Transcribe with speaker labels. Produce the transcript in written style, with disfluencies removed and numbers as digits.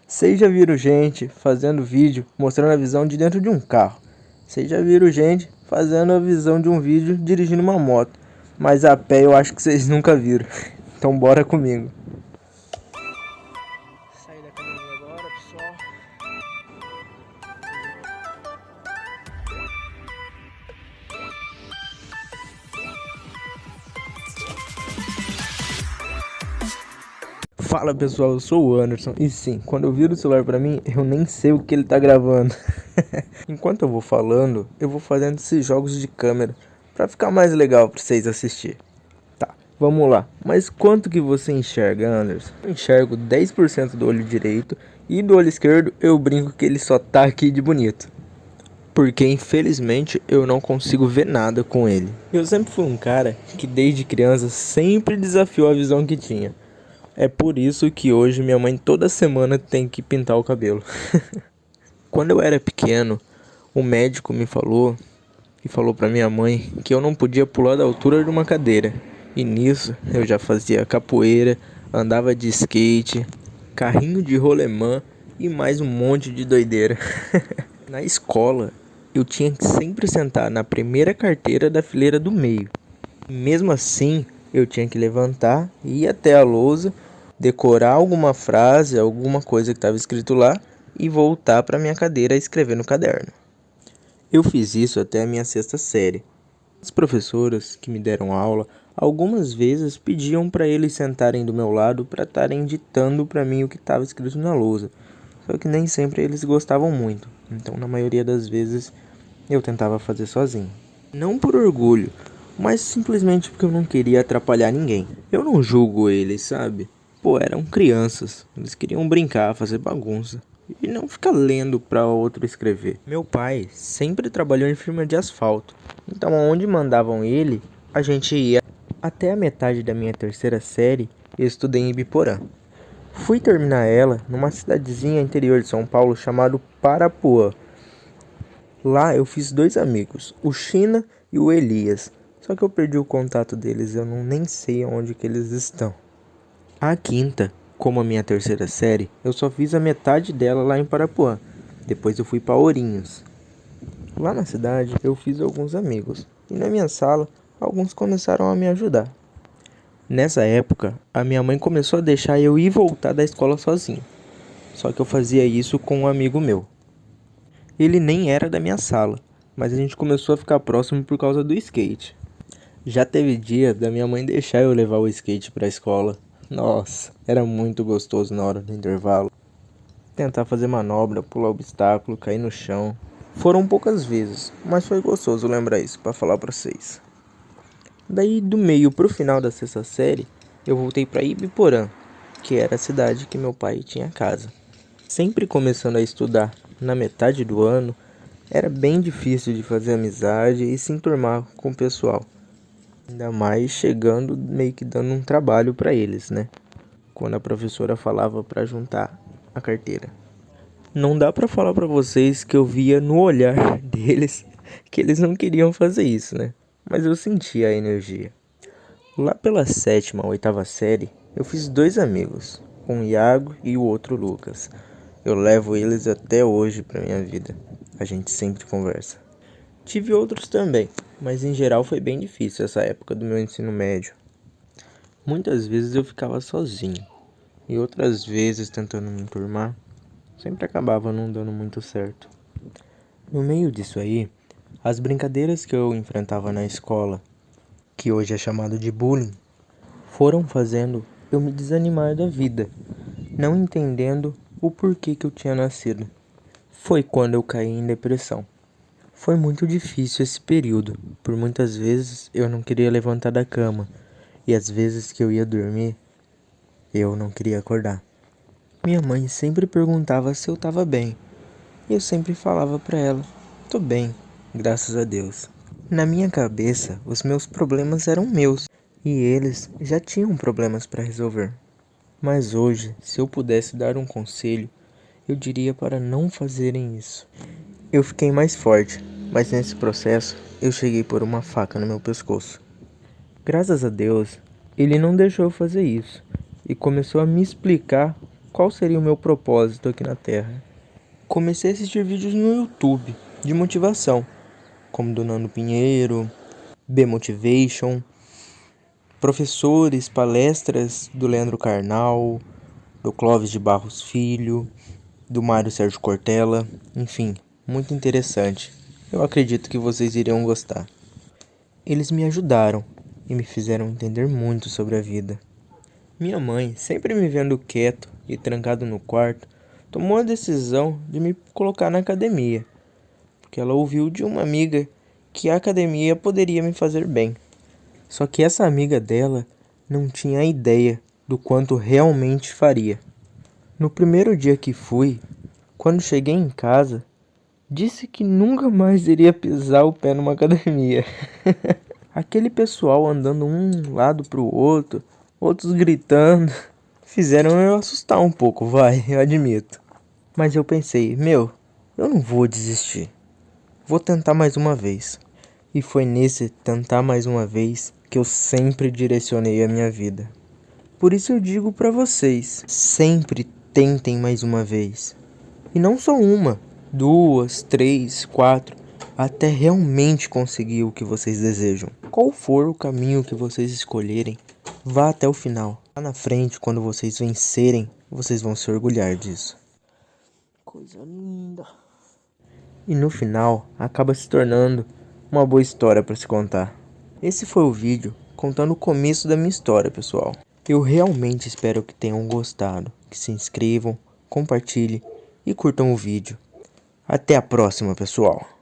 Speaker 1: Vocês já viram gente fazendo vídeo mostrando a visão de dentro de um carro. Vocês já viram gente fazendo a visão de um vídeo dirigindo uma moto. Mas a pé eu acho que vocês nunca viram. Então bora comigo. Sair da academia agora, pessoal. Fala pessoal, eu sou o Anderson. E sim, quando eu viro o celular pra mim, eu nem sei o que ele tá gravando. Enquanto eu vou falando, eu vou fazendo esses jogos de câmera pra ficar mais legal pra vocês assistirem. Tá, vamos lá. Mas quanto que você enxerga, Anderson? Eu enxergo 10% do olho direito e do olho esquerdo eu brinco que ele só tá aqui de bonito. Porque infelizmente eu não consigo ver nada com ele. Eu sempre fui um cara que desde criança sempre desafiou a visão que tinha. É por isso que hoje minha mãe toda semana tem que pintar o cabelo. Quando eu era pequeno, o médico me falou e falou pra minha mãe que eu não podia pular da altura de uma cadeira. E nisso eu já fazia capoeira, andava de skate, carrinho de rolemã e mais um monte de doideira. Na escola, eu tinha que sempre sentar na primeira carteira da fileira do meio. Mesmo assim, eu tinha que levantar, ir até a lousa, decorar alguma frase, alguma coisa que estava escrito lá e voltar para minha cadeira e escrever no caderno. Eu fiz isso até a minha 6ª série. As professoras que me deram aula, algumas vezes pediam para eles sentarem do meu lado para estarem ditando para mim o que estava escrito na lousa. Só que nem sempre eles gostavam muito, então na maioria das vezes eu tentava fazer sozinho. Não por orgulho, mas simplesmente porque eu não queria atrapalhar ninguém. Eu não julgo eles, sabe? Pô, eram crianças, eles queriam brincar, fazer bagunça e não ficar lendo para outro escrever. Meu pai sempre trabalhou em firma de asfalto, então aonde mandavam ele, a gente ia. Até a metade da minha 3ª série, eu estudei em Ibiporã. Fui terminar ela numa cidadezinha interior de São Paulo chamado Parapuã. Lá eu fiz 2 amigos, o China e o Elias, só que eu perdi o contato deles, eu nem sei onde que eles estão. A 5ª, como a minha 3ª série, eu só fiz a metade dela lá em Parapuã. Depois eu fui para Ourinhos. Lá na cidade eu fiz alguns amigos. E na minha sala, alguns começaram a me ajudar. Nessa época, a minha mãe começou a deixar eu ir e voltar da escola sozinho. Só que eu fazia isso com um amigo meu. Ele nem era da minha sala, mas a gente começou a ficar próximo por causa do skate. Já teve dia da minha mãe deixar eu levar o skate para a escola. Nossa, era muito gostoso na hora do intervalo. Tentar fazer manobra, pular obstáculo, cair no chão. Foram poucas vezes, mas foi gostoso lembrar isso pra falar pra vocês. Daí do meio pro final da 6ª série, eu voltei pra Ibiporã, que era a cidade que meu pai tinha casa. Sempre começando a estudar na metade do ano, era bem difícil de fazer amizade e se enturmar com o pessoal. Ainda mais chegando meio que dando um trabalho para eles, né? Quando a professora falava para juntar a carteira. Não dá para falar para vocês que eu via no olhar deles que eles não queriam fazer isso, né? Mas eu sentia a energia. Lá pela 7ª ou 8ª série, eu fiz 2 amigos, um Iago e o outro Lucas. Eu levo eles até hoje pra minha vida. A gente sempre conversa. Tive outros também, mas em geral foi bem difícil essa época do meu ensino médio. Muitas vezes eu ficava sozinho, e outras vezes tentando me enturmar, sempre acabava não dando muito certo. No meio disso aí, as brincadeiras que eu enfrentava na escola, que hoje é chamado de bullying, foram fazendo eu me desanimar da vida, não entendendo o porquê que eu tinha nascido. Foi quando eu caí em depressão. Foi muito difícil esse período, por muitas vezes eu não queria levantar da cama, e às vezes que eu ia dormir, eu não queria acordar. Minha mãe sempre perguntava se eu estava bem, e eu sempre falava para ela, tô bem, graças a Deus. Na minha cabeça, os meus problemas eram meus, e eles já tinham problemas para resolver. Mas hoje, se eu pudesse dar um conselho, eu diria para não fazerem isso. Eu fiquei mais forte, mas nesse processo eu cheguei por uma faca no meu pescoço. Graças a Deus, ele não deixou eu fazer isso e começou a me explicar qual seria o meu propósito aqui na Terra. Comecei a assistir vídeos no YouTube de motivação, como do Nando Pinheiro, B-Motivation, professores, palestras do Leandro Carnal, do Clóvis de Barros Filho, do Mário Sérgio Cortella, enfim, muito interessante. Eu acredito que vocês iriam gostar. Eles me ajudaram e me fizeram entender muito sobre a vida. Minha mãe, sempre me vendo quieto e trancado no quarto, tomou a decisão de me colocar na academia, porque ela ouviu de uma amiga que a academia poderia me fazer bem. Só que essa amiga dela não tinha ideia do quanto realmente faria. No primeiro dia que fui, quando cheguei em casa, disse que nunca mais iria pisar o pé numa academia. Aquele pessoal andando um lado pro outro, outros gritando, fizeram eu assustar um pouco, eu admito. Mas eu pensei, eu não vou desistir. Vou tentar mais uma vez. E foi nesse tentar mais uma vez que eu sempre direcionei a minha vida. Por isso eu digo pra vocês, sempre tentem mais uma vez. E não só uma, 2, 3, 4, até realmente conseguir o que vocês desejam. Qual for o caminho que vocês escolherem, vá até o final. Lá na frente, quando vocês vencerem, vocês vão se orgulhar disso. Coisa linda. E no final, acaba se tornando uma boa história para se contar. Esse foi o vídeo contando o começo da minha história, pessoal. Eu realmente espero que tenham gostado, que se inscrevam, compartilhem e curtam o vídeo. Até a próxima, pessoal.